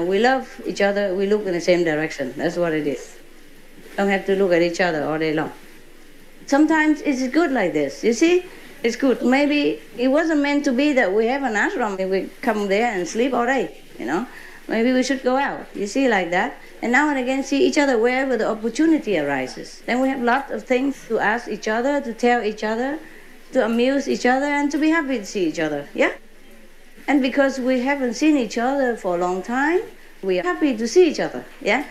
we love each other, we look in the same direction. That's what it is. Don't have to look at each other all day long. Sometimes it's good like this, you see? It's good. Maybe it wasn't meant to be that we have an ashram and we come there and sleep all day, you know? Maybe we should go out, you see, like that. And now and again see each other wherever the opportunity arises. Then we have lots of things to ask each other, to tell each other, to amuse each other, and to be happy to see each other, yeah? And because we haven't seen each other for a long time, we are happy to see each other, yeah?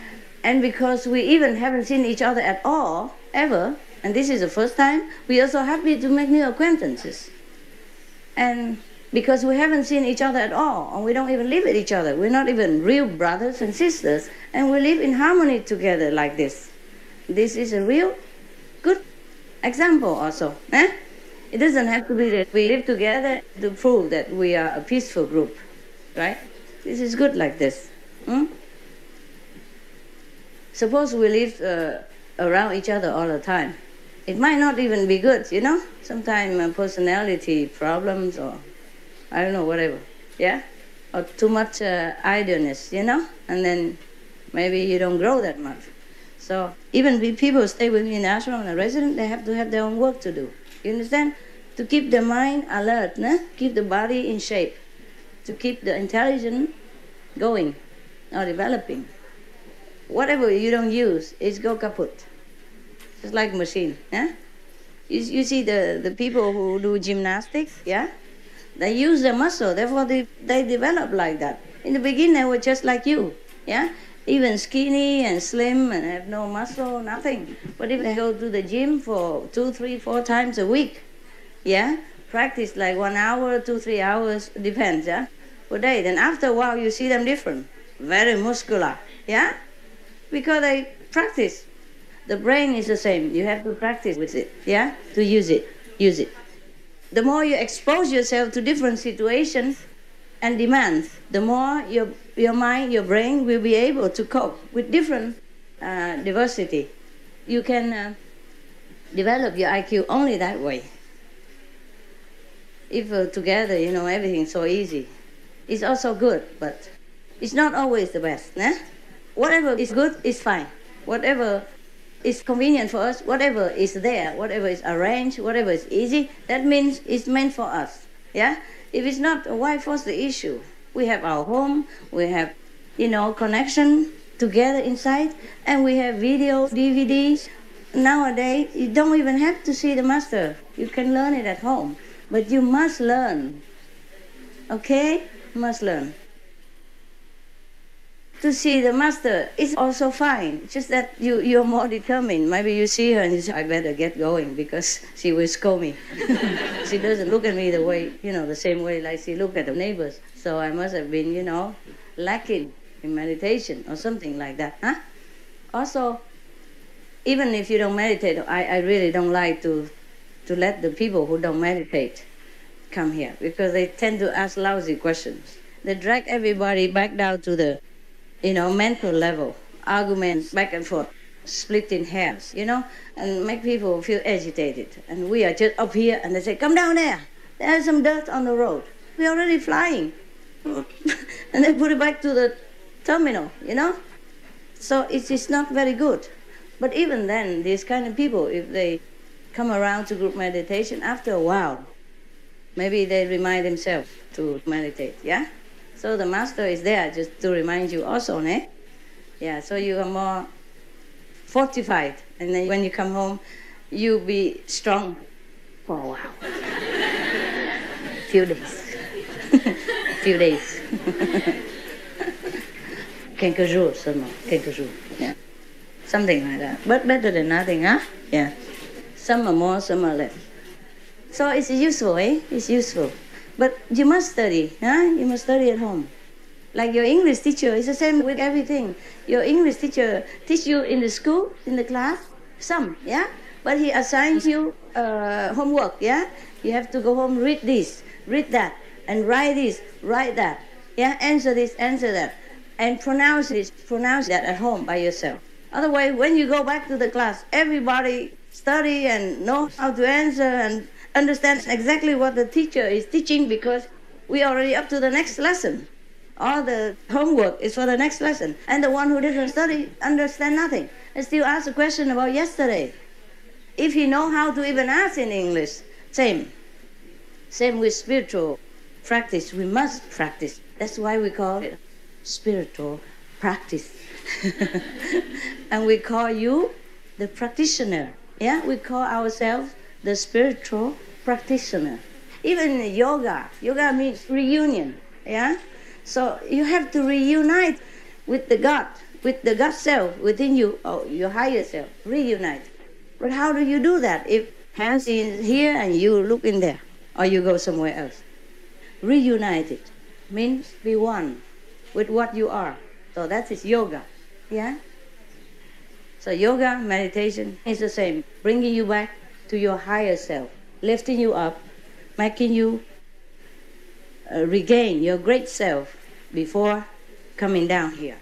And because we even haven't seen each other at all, ever, and this is the first time, we are also happy to make new acquaintances. And because we haven't seen each other at all, and we don't even live with each other, we're not even real brothers and sisters, and we live in harmony together like this. This is a real good example also. Eh? It doesn't have to be that we live together to prove that we are a peaceful group, right? This is good like this. Suppose we live around each other all the time. It might not even be good, you know? Sometimes personality problems or, I don't know, whatever, yeah? Or too much idleness, you know? And then maybe you don't grow that much. So even if people stay with me in ashram and a resident, they have to have their own work to do. You understand? To keep the mind alert, keep the body in shape, to keep the intelligence going or developing. Whatever you don't use, it's go kaput. Just like machine. Yeah? You see the people who do gymnastics, yeah? They use their muscle, therefore they develop like that. In the beginning, they were just like you, yeah? Even skinny and slim and have no muscle, nothing. But if they go to the gym for 2, 3, 4 times a week, yeah? Practice like 1 hour, 2, 3 hours, depends, yeah? Per day. Then after a while, you see them different. Very muscular, yeah? Because they practice. The brain is the same. You have to practice with it, yeah? To use it. The more you expose yourself to different situations and demands, the more your mind, your brain will be able to cope with different diversity. You can develop your IQ only that way. If together, you know, everything's so easy. It's also good, but it's not always the best. Whatever is good is fine. Whatever is convenient for us, whatever is there, whatever is arranged, whatever is easy, that means it's meant for us. Yeah? If it's not, why force the issue? We have our home, we have, you know, connection together inside, and we have videos, DVDs. Nowadays, you don't even have to see the master. You can learn it at home. But you must learn. Okay? You must learn. To see the master is also fine. Just that you're more determined. Maybe you see her and you say, I better get going because she will scold me. She doesn't look at me the way, you know, the same way like she look at the neighbors. So I must have been, you know, lacking in meditation or something like that. Huh? Also, even if you don't meditate, I really don't like to let the people who don't meditate come here because they tend to ask lousy questions. They drag everybody back down to the, you know, mental level, arguments back and forth, split in halves, you know, and make people feel agitated. And we are just up here and they say, come down there. There's some dirt on the road. We're already flying. And they put it back to the terminal, you know. So it's not very good. But even then, these kind of people, if they come around to group meditation, after a while, maybe they remind themselves to meditate, yeah? So the master is there just to remind you also, ne? Yeah, so you are more fortified. And then when you come home, you'll be strong for a while. Few days. Few days. Quelques jours seulement. Quelques jours. Yeah. Something like that. But better than nothing, huh? Yeah. Some are more, some are less. So it's useful, eh? It's useful. But you must study, huh? You must study at home. Like your English teacher, it's the same with everything. Your English teacher teach you in the school, in the class, some, yeah? But he assigns you homework, yeah? You have to go home, read this, read that, and write this, write that, yeah? Answer this, answer that, and pronounce this, pronounce that at home by yourself. Otherwise, when you go back to the class, everybody study and know how to answer and understand exactly what the teacher is teaching because we're already up to the next lesson. All the homework is for the next lesson. And the one who didn't study understand nothing. And still ask a question about yesterday. If he know how to even ask in English, same. Same with spiritual practice. We must practice. That's why we call it spiritual practice. And we call you the practitioner. Yeah, we call ourselves the spiritual practitioner. Even in yoga means reunion. Yeah, so you have to reunite with the God self within you, or your higher self. Reunite. But how do you do that if hands in here and you look in there, or you go somewhere else? Reunited means be one with what you are. So that is yoga. Yeah. So yoga, meditation is the same, bringing you back to your higher self, lifting you up, making you regain your great self before coming down here,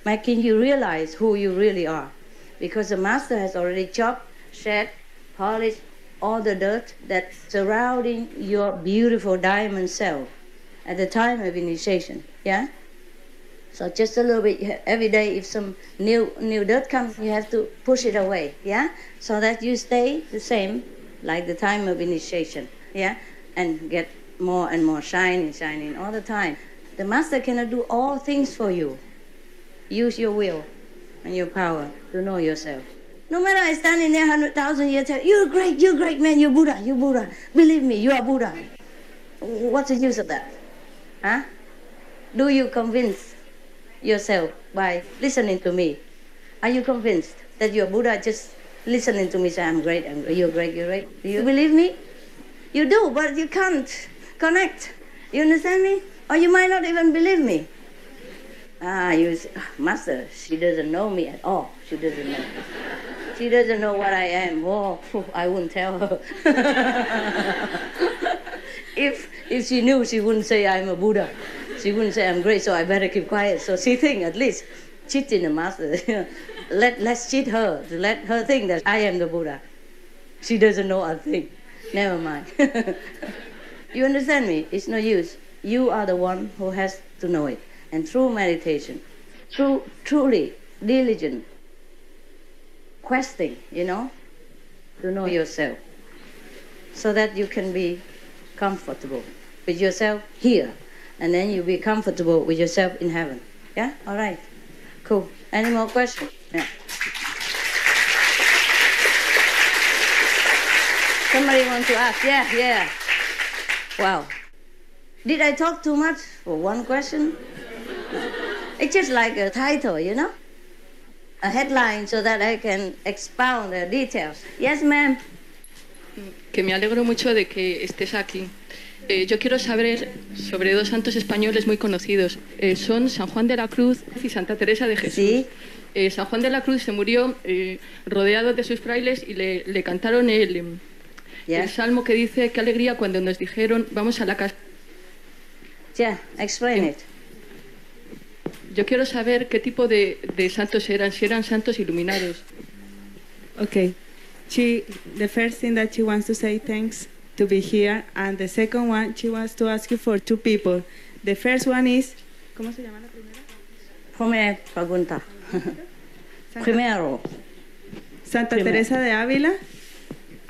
making you realize who you really are. Because the master has already chopped, shed, polished all the dirt that's surrounding your beautiful diamond self at the time of initiation. Yeah? So just a little bit every day, if some new dirt comes, you have to push it away, yeah? So that you stay the same like the time of initiation, yeah? And get more and more shining all the time. The master cannot do all things for you. Use your will and your power to know yourself. No matter I stand in there 100,000 years, tell you're great man, you're Buddha. Believe me, you are Buddha. What's the use of that? Huh? Do you convince yourself by listening to me? Are you convinced that you're Buddha just listening to me say, I'm great, you're great? Do you believe me? You do, but you can't connect. You understand me? Or you might not even believe me. You say, Master, she doesn't know me at all. She doesn't know. She doesn't know what I am. Oh, I wouldn't tell her. If she knew, she wouldn't say I'm a Buddha. She wouldn't say I'm great, so I better keep quiet. So she think at least cheating the master. Let's cheat her, to let her think that I am the Buddha. She doesn't know a thing. Never mind. You understand me? It's no use. You are the one who has to know it. And through meditation, through truly diligent questing, to know yourself, so that you can be comfortable with yourself here, and then you'll be comfortable with yourself in heaven. Yeah? All right. Cool. Any more questions? Yeah. Somebody wants to ask? Yeah. Wow. Did I talk too much for one question? It's just like a title, a headline so that I can expound the details. Yes, ma'am. Que me alegro mucho de que estés aquí. Yo quiero saber sobre dos santos españoles muy conocidos. Son San Juan de la Cruz y Santa Teresa de Jesús. ¿Sí? San Juan de la Cruz se murió rodeado de sus frailes y le cantaron el salmo que dice: qué alegría cuando nos dijeron vamos a la casa. Explain it. Yo quiero saber qué tipo de santos eran, si eran santos iluminados. Okay. The first thing that she wants to say thanks to be here, and the second one she wants to ask you for two people. The first one is, ¿cómo se llama la primera? Primera pregunta. Primero. Santa Teresa de Ávila.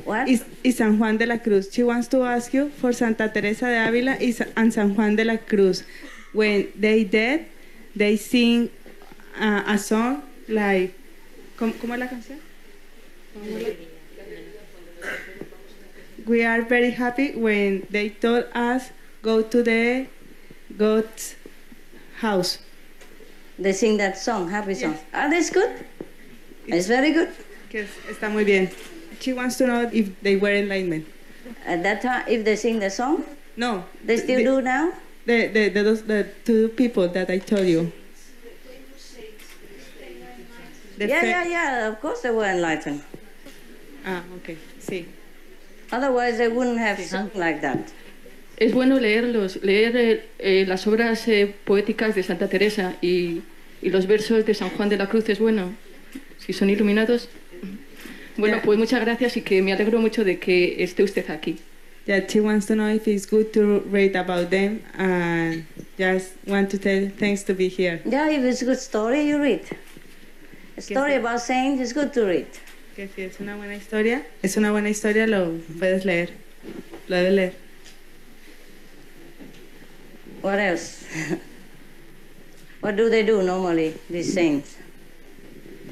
What? Y San Juan de la Cruz. She wants to ask you for Santa Teresa de Ávila and San Juan de la Cruz. When they dead, they sing a song like, ¿cómo es la canción? We are very happy when they told us go to the God's house. They sing that song, happy song. Yes. Are they good? It's very good. Yes, está muy bien. She wants to know if they were enlightenment. At that time, if they sing the song? No. They still do now? The two people that I told you. Yeah, of course they were enlightened. Okay, sí. Otherwise they wouldn't have sung like that. Es bueno leer las obras poéticas de Santa Teresa y los versos de San Juan de la Cruz. Es bueno, si son iluminados. Bueno, pues muchas gracias y que me alegro mucho de que esté usted aquí. that she wants to know if it's good to read about them, and just want to tell thanks to be here. Yeah, if it's a good story, you read. A story about saints is good to read. Que si es una buena historia, lo puedes leer, lo debes leer. What else? What do they do normally, these saints?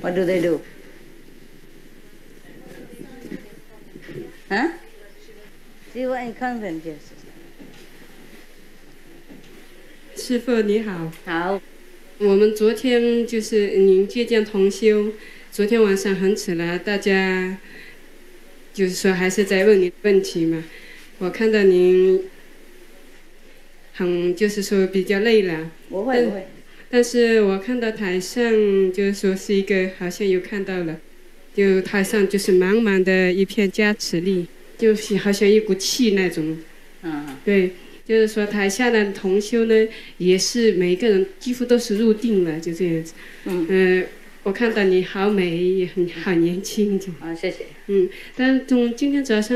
What do they do? Huh? You were in convent, yes. 师父你好，好。我们昨天就是您接见同修，昨天晚上很迟了，大家就是说还是在问你问题嘛。我看到您就是说比较累了。不会不会。但是我看到台上就是说是一个好像有看到了，就台上就是满满的一片加持力，就是好像一股气那种。对。就是说台下的同修呢，也是每个人几乎都是入定了，就这样子。我看到你好美，也好年轻。谢谢。但从今天早上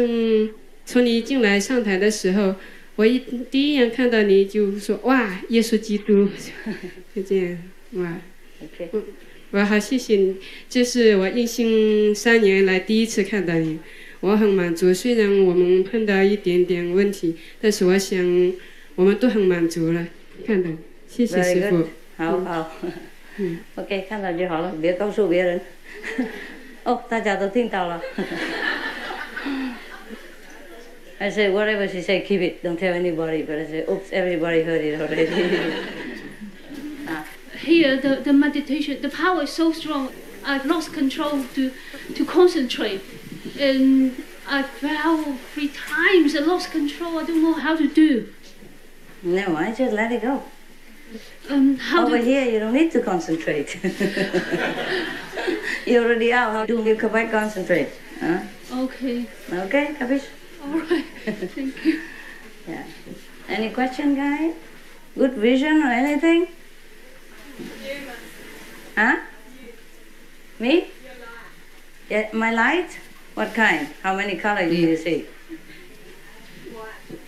从你进来上台的时候，我第一眼看到你就说哇，耶稣基督，就这样哇。我好谢谢你，这是我印信3年来第一次看到你。我很满足，虽然我们碰到一点点问题，但是我想我们都很满足了。看到，谢谢师父。好。OK， 看到就好了，别告诉别人。大家都听到了。I said whatever she said, keep it. Don't tell anybody. But I said, oops, everybody heard it already. Here, the meditation, the power is so strong. I've lost control to concentrate. And I fell 3 times. I lost control. I don't know how to do. No, I just let it go. Over here, you don't need to concentrate. You're already out. How do you come back concentrate? Huh? Okay. Okay, capish? All right. Thank you. Yeah. Any question, guys? Good vision or anything? Huh? Me? Yeah, my light? What kind? How many colors do you see? White.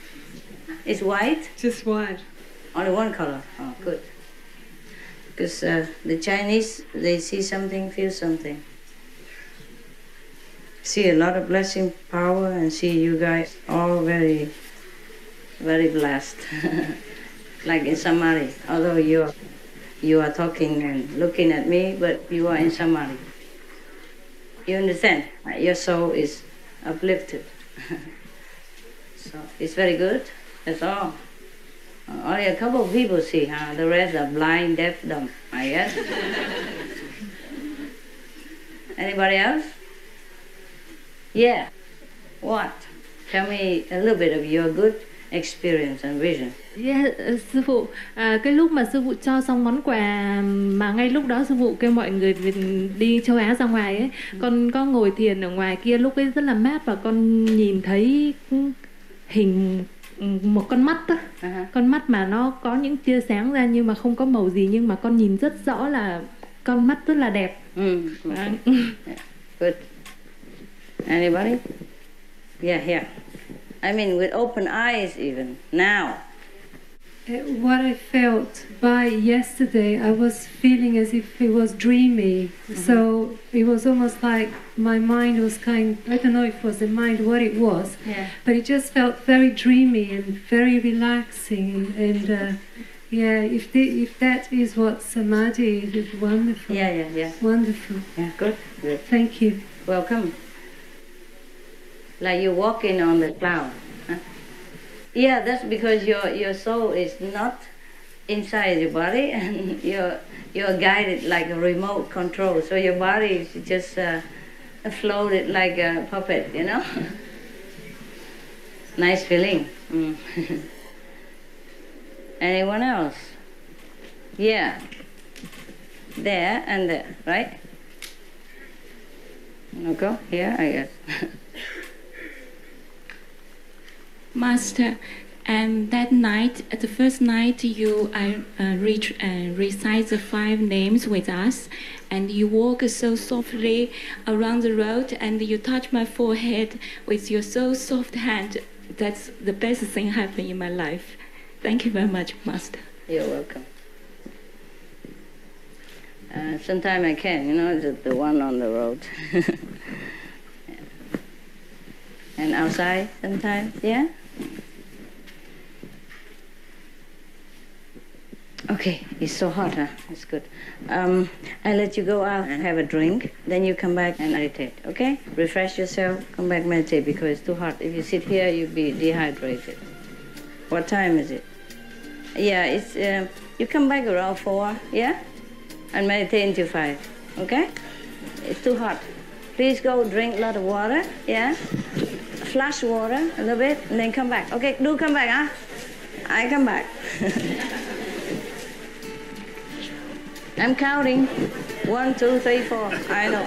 It's white? Just white. Only one color? Oh, good. Because the Chinese, they see something, feel something. See a lot of blessing, power, and see you guys all very, very blessed. Like in Samadhi, although you are talking and looking at me, but you are in Samadhi. You understand? Your soul is uplifted. So it's very good. That's all. Only a couple of people see, huh? The rest are blind, deaf, dumb, I guess. Anybody else? Yeah. What? Tell me a little bit of your good experience and vision. Yeah, sư phụ, cái lúc mà sư phụ cho xong món quà mà ngay lúc đó sư phụ kêu mọi người đi châu Á ra ngoài ấy, con có ngồi thiền ở ngoài kia, lúc ấy rất là mát và con nhìn thấy hình một con mắt đó. Con mắt mà nó có những tia sáng ra nhưng mà không có màu gì, nhưng mà con nhìn rất rõ là con mắt rất là đẹp. Okay. Good. Anybody? Yeah. I mean, with open eyes even, now. What I felt by yesterday, I was feeling as if it was dreamy. So it was almost like my mind was I don't know if it was the mind, what it was, but it just felt very dreamy and very relaxing. And if that is what samadhi is, it's wonderful. Yeah. Wonderful. Yeah, good. Thank you. Welcome. Like you're walking on the cloud. Huh? Yeah, that's because your soul is not inside your body, and you're guided like a remote control. So your body is just floated like a puppet, you know. Nice feeling. Anyone else? Yeah. There and there, right? Okay, here I guess. Master, that night, the first night, you recite the 5 names with us, and you walk so softly around the road, and you touch my forehead with your so soft hand. that's the best thing happened in my life. Thank you very much, Master. You're welcome. Sometimes I can, the one on the road. And outside sometimes, yeah? Okay, it's so hot, huh? It's good. I'll let you go out and have a drink. Then you come back and meditate, okay? Refresh yourself, come back meditate because it's too hot. If you sit here, you'll be dehydrated. What time is it? Yeah, it's, you come back around 4, yeah? And meditate until 5, okay? It's too hot. Please go drink a lot of water, yeah? Flush water a little bit and then come back. Okay, do come back, huh? I come back. I'm counting. 1, 2, 3, 4. I know.